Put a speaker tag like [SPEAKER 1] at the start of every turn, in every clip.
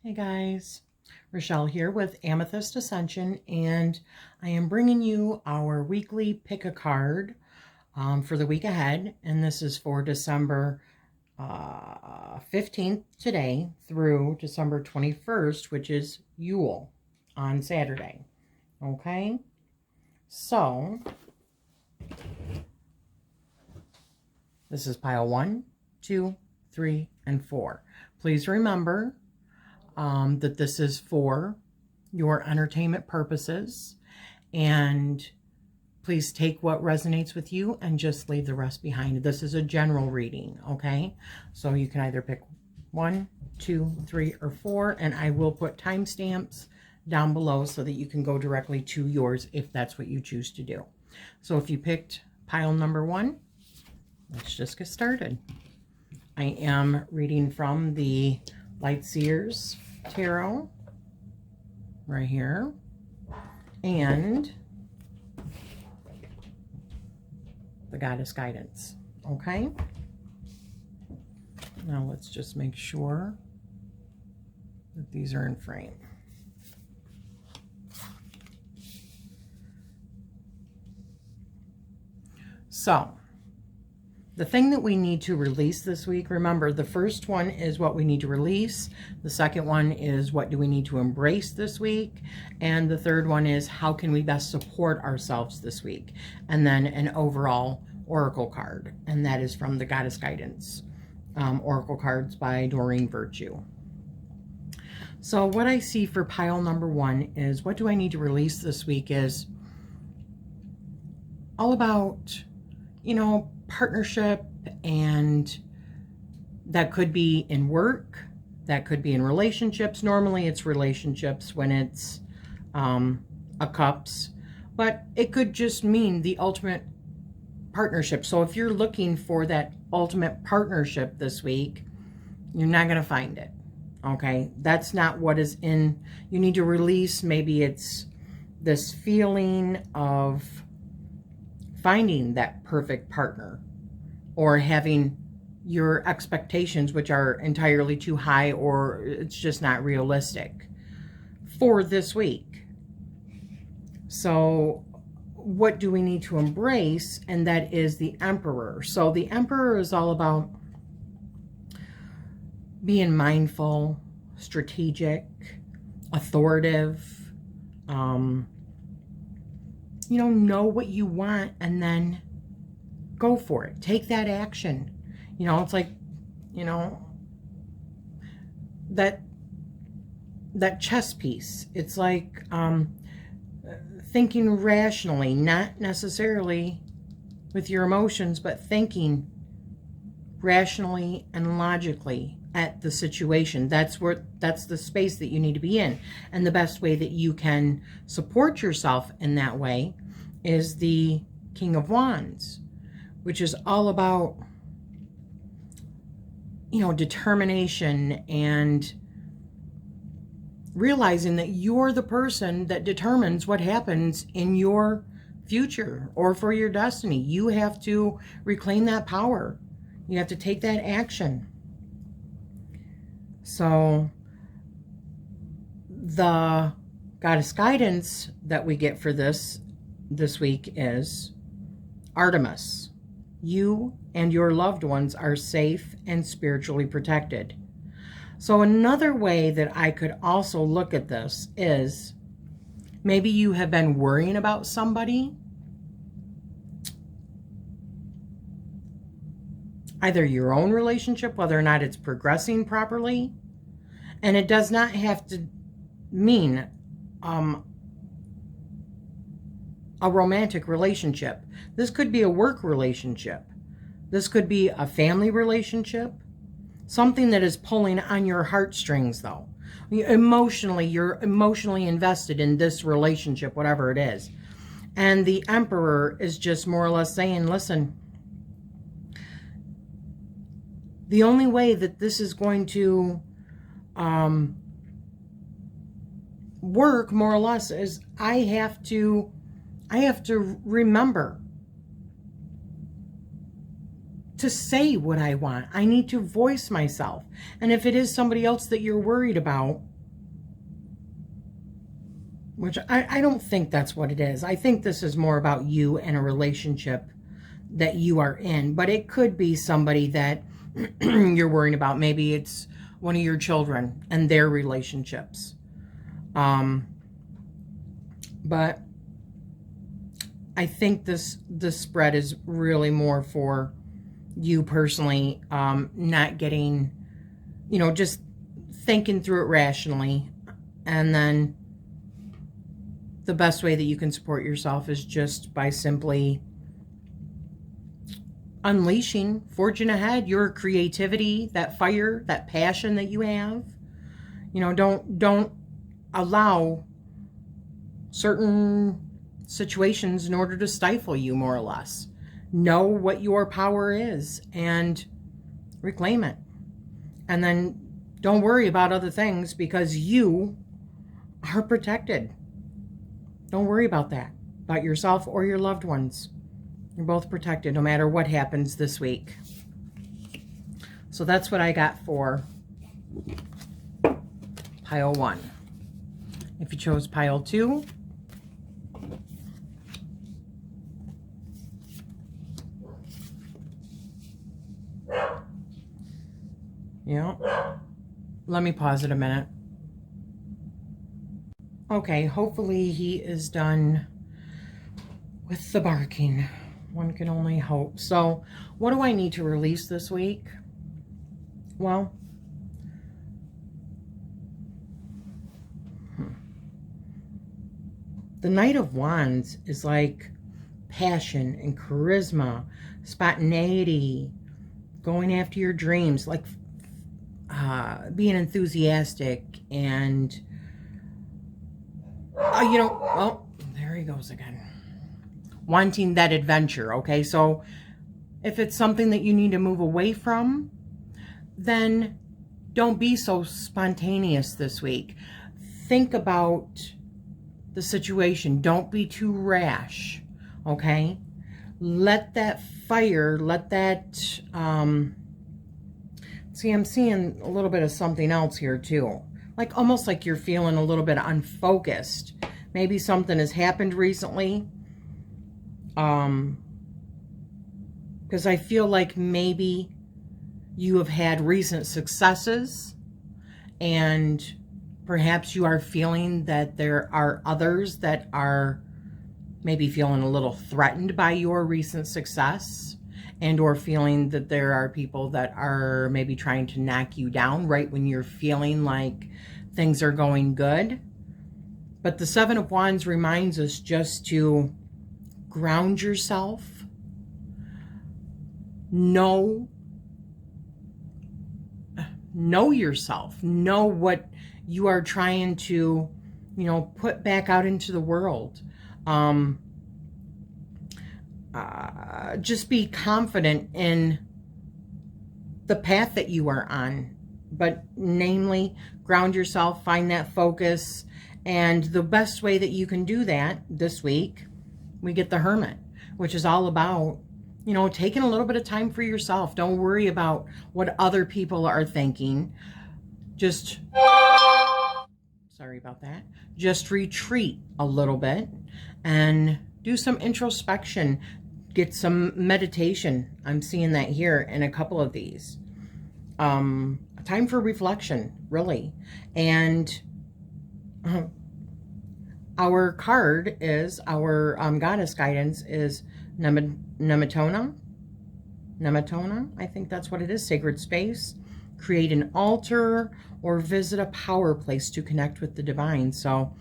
[SPEAKER 1] Hey guys, Rachele here with Amethyst Ascension, and I am bringing you our weekly pick a card for the week ahead, and this is for December 15th today through December 21st, which is Yule on Saturday. Okay, so this is pile 1, 2, 3, and 4. Please remember that this is for your entertainment purposes, and please take what resonates with you and just leave the rest behind. This is a general reading, okay? So you can either pick 1, 2, 3, or 4, and I will put timestamps down below so that you can go directly to yours if that's what you choose to do. So if you picked pile number 1, let's just get started. I am reading from the Lightseers Tarot right here, and the Goddess Guidance. Okay, now let's just make sure that these are in frame. So the thing that we need to release this week, remember, the first one is what we need to release. The second one is what do we need to embrace this week. And the third one is how can we best support ourselves this week. And then an overall oracle card. And that is from the Goddess Guidance. Oracle cards by Doreen Virtue. So what I see for pile number 1 is what do I need to release this week is all about, you know, partnership, and that could be in work, that could be in relationships. Normally it's relationships when it's a cups, but it could just mean the ultimate partnership. So if you're looking for that ultimate partnership this week, you're not going to find it. Okay, that's not what is in. You need to release, maybe it's this feeling of finding that perfect partner, or having your expectations, which are entirely too high, or it's just not realistic for this week. So what do we need to embrace? And that is the Emperor. So the Emperor is all about being mindful, strategic, authoritative, you know what you want and then go for it. Take that action. You know, it's like, you know, that chess piece. It's like thinking rationally, not necessarily with your emotions, but thinking rationally and logically at the situation. That's the space that you need to be in. And the best way that you can support yourself in that way is the King of Wands, which is all about, you know, determination and realizing that you're the person that determines what happens in your future or for your destiny. You have to reclaim that power. You have to take that action. So the Goddess Guidance that we get for this week is Artemis. You and your loved ones are safe and spiritually protected. So another way that I could also look at this is maybe you have been worrying about somebody, either your own relationship, whether or not it's progressing properly. And it does not have to mean a romantic relationship. This could be a work relationship. This could be a family relationship. Something that is pulling on your heartstrings, though. You're emotionally invested in this relationship, whatever it is. And the Emperor is just more or less saying, listen, the only way that this is going to work, more or less, is I have to remember to say what I want. I need to voice myself. And if it is somebody else that you're worried about, which I don't think that's what it is. I think this is more about you and a relationship that you are in. But it could be somebody that you're worrying about. Maybe it's one of your children and their relationships. But I think this spread is really more for you personally, not getting, just thinking through it rationally. And then the best way that you can support yourself is just by simply unleashing, forging ahead, your creativity, that fire, that passion that you have. Don't allow certain situations in order to stifle you, more or less. Know what your power is and reclaim it. And then don't worry about other things, because you are protected. Don't worry about that, about yourself or your loved ones. You're both protected no matter what happens this week. So that's what I got for pile 1. If you chose pile 2, let me pause it a minute. Okay, hopefully he is done with the barking. One can only hope. So, what do I need to release this week? Well, the Knight of Wands is like passion and charisma, spontaneity, going after your dreams, like being enthusiastic and, well, there he goes again. Wanting that adventure, okay? So if it's something that you need to move away from, then don't be so spontaneous this week. Think about the situation. Don't be too rash, okay? Let that fire, let that, see, I'm seeing a little bit of something else here too. Like almost like you're feeling a little bit unfocused. Maybe something has happened recently. Because I feel like maybe you have had recent successes and perhaps you are feeling that there are others that are maybe feeling a little threatened by your recent success, and or feeling that there are people that are maybe trying to knock you down right when you're feeling like things are going good. But the Seven of Wands reminds us just to ground yourself. Know yourself. Know what you are trying to, put back out into the world. Just be confident in the path that you are on. But namely, ground yourself, find that focus. And the best way that you can do that this week, we get the Hermit, which is all about, taking a little bit of time for yourself. Don't worry about what other people are thinking. Just, sorry about that. Just retreat a little bit and do some introspection. Get some meditation. I'm seeing that here in a couple of these. Time for reflection, really. And our card is, our goddess guidance is Nemetona, I think that's what it is. Sacred space. Create an altar or visit a power place to connect with the divine. So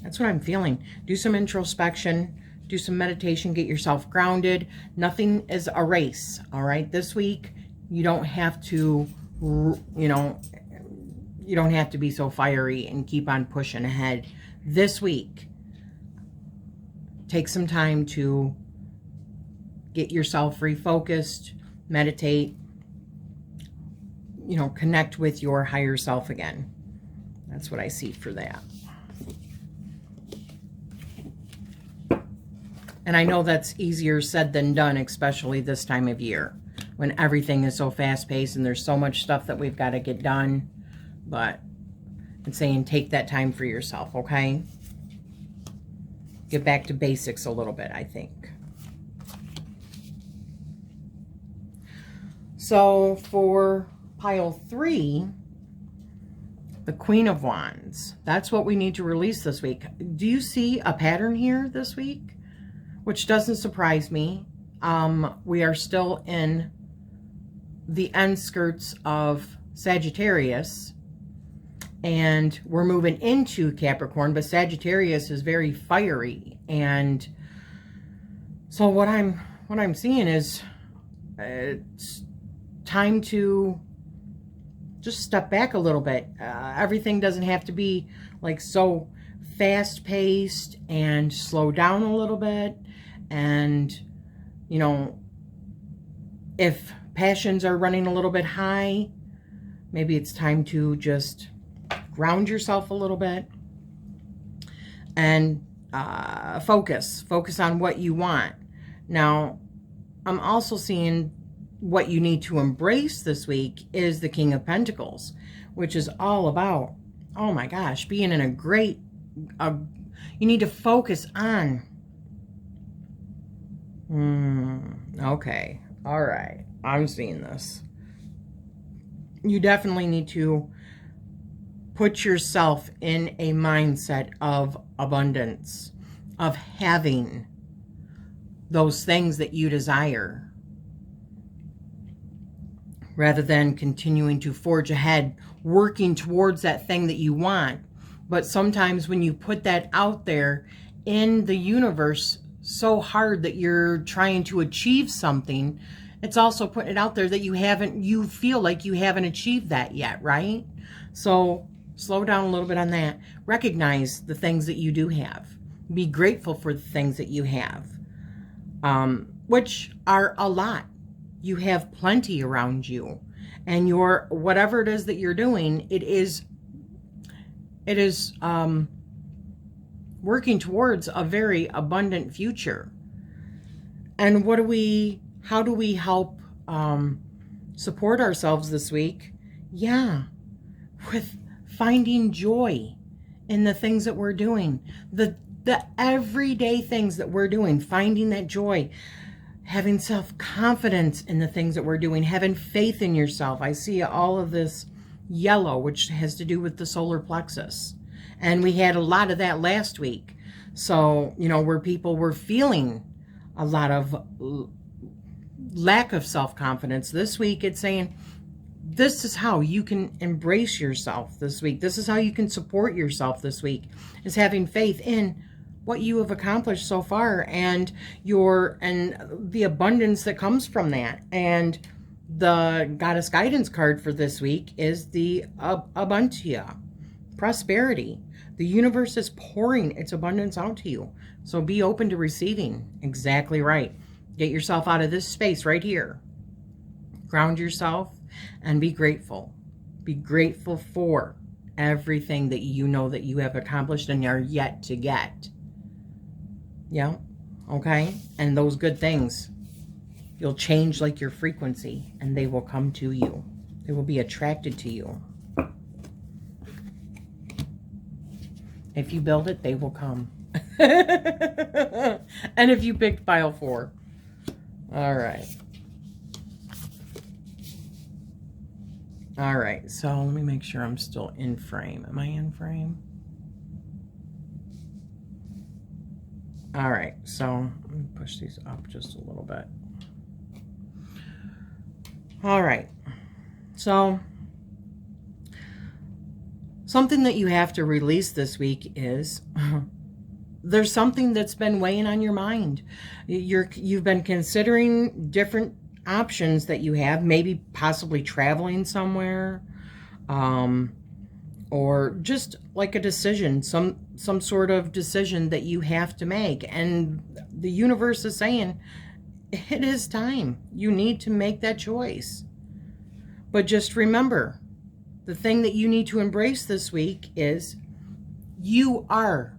[SPEAKER 1] that's what I'm feeling. Do some introspection. Do some meditation. Get yourself grounded. Nothing is a race, all right? This week, you don't have to, you don't have to be so fiery and keep on pushing ahead. This week, take some time to get yourself refocused, meditate, connect with your higher self again. That's what I see for that. And I know that's easier said than done, especially this time of year when everything is so fast-paced and there's so much stuff that we've got to get done. But I'm saying take that time for yourself, okay? get back to basics a little bit, I think. So for pile 3, the Queen of Wands, that's what we need to release this week. Do you see a pattern here this week? Which doesn't surprise me. We are still in the end skirts of Sagittarius, and we're moving into Capricorn, but Sagittarius is very fiery. And so what I'm seeing is it's time to just step back a little bit. Everything doesn't have to be like so fast-paced, and slow down a little bit. And, you know, if passions are running a little bit high, maybe it's time to just ground yourself a little bit and focus on what you want. Now, I'm also seeing what you need to embrace this week is the King of Pentacles, which is all about, oh my gosh, being in a great, you need to focus on, okay, all right, I'm seeing this. You definitely need to put yourself in a mindset of abundance, of having those things that you desire, rather than continuing to forge ahead, working towards that thing that you want. But sometimes when you put that out there in the universe so hard that you're trying to achieve something, it's also putting it out there that you feel like you haven't achieved that yet, right? So slow down a little bit on that. Recognize the things that you do have. Be grateful for the things that you have, which are a lot. You have plenty around you, and your whatever it is that you're doing, it is working towards a very abundant future. And how do we help support ourselves this week? Yeah, with finding joy in the things that we're doing, the everyday things that we're doing, finding that joy, having self-confidence in the things that we're doing, having faith in yourself. I see all of this yellow, which has to do with the solar plexus. And we had a lot of that last week. So, you know, where people were feeling a lot of lack of self-confidence. This week, it's saying, this is how you can embrace yourself this week. This is how you can support yourself this week, is having faith in what you have accomplished so far, and the abundance that comes from that. And the Goddess Guidance card for this week is the Abuntia, prosperity. The universe is pouring its abundance out to you. So be open to receiving. Exactly right. Get yourself out of this space right here. Ground yourself and be grateful. Be grateful for everything that you know that you have accomplished and are yet to get. Yeah, okay? And those good things, you'll change like your frequency, and they will come to you. They will be attracted to you. If you build it, they will come. And if you picked pile 4. All right. All right, so let me make sure I'm still in frame. Am I in frame? All right, so let me push these up just a little bit. All right, so something that you have to release this week is there's something that's been weighing on your mind. You've been considering different options that you have, maybe possibly traveling somewhere, or just like a decision, some sort of decision that you have to make. And the universe is saying, it is time. You need to make that choice. But just remember, the thing that you need to embrace this week is you are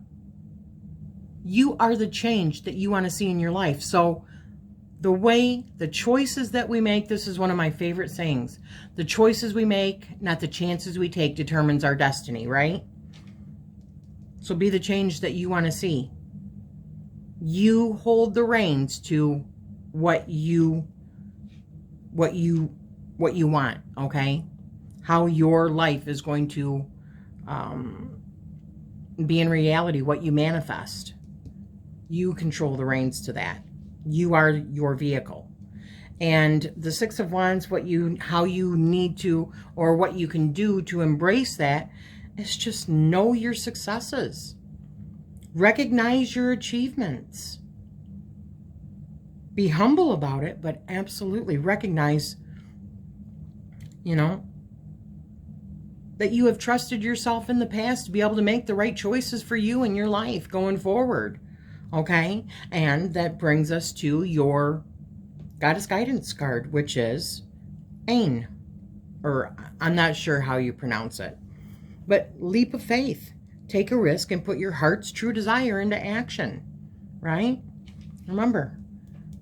[SPEAKER 1] the change that you want to see in your life. So the choices that we make, this is one of my favorite sayings. The choices we make, not the chances we take, determines our destiny, right? So be the change that you want to see. You hold the reins to what you want, okay? How your life is going to be in reality, what you manifest. You control the reins to that. You are your vehicle. And the Six of Wands, how you need to, or what you can do to embrace that, is just know your successes. Recognize your achievements. Be humble about it, but absolutely recognize, you know, that you have trusted yourself in the past to be able to make the right choices for you in your life going forward. Okay? And that brings us to your Goddess Guidance card, which is Ain, or I'm not sure how you pronounce it. But leap of faith. Take a risk and put your heart's true desire into action, right? Remember,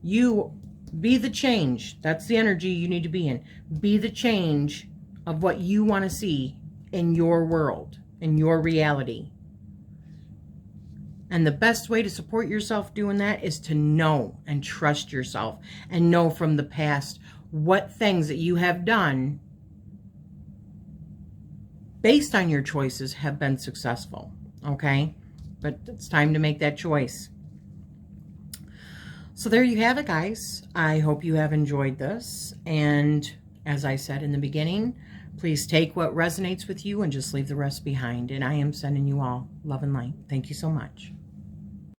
[SPEAKER 1] you be the change. That's the energy you need to be in. Be the change of what you want to see in your world, in your reality. And the best way to support yourself doing that is to know and trust yourself and know from the past what things that you have done based on your choices have been successful, okay? But it's time to make that choice. So there you have it, guys. I hope you have enjoyed this. And as I said in the beginning, please take what resonates with you and just leave the rest behind. And I am sending you all love and light. Thank you so much.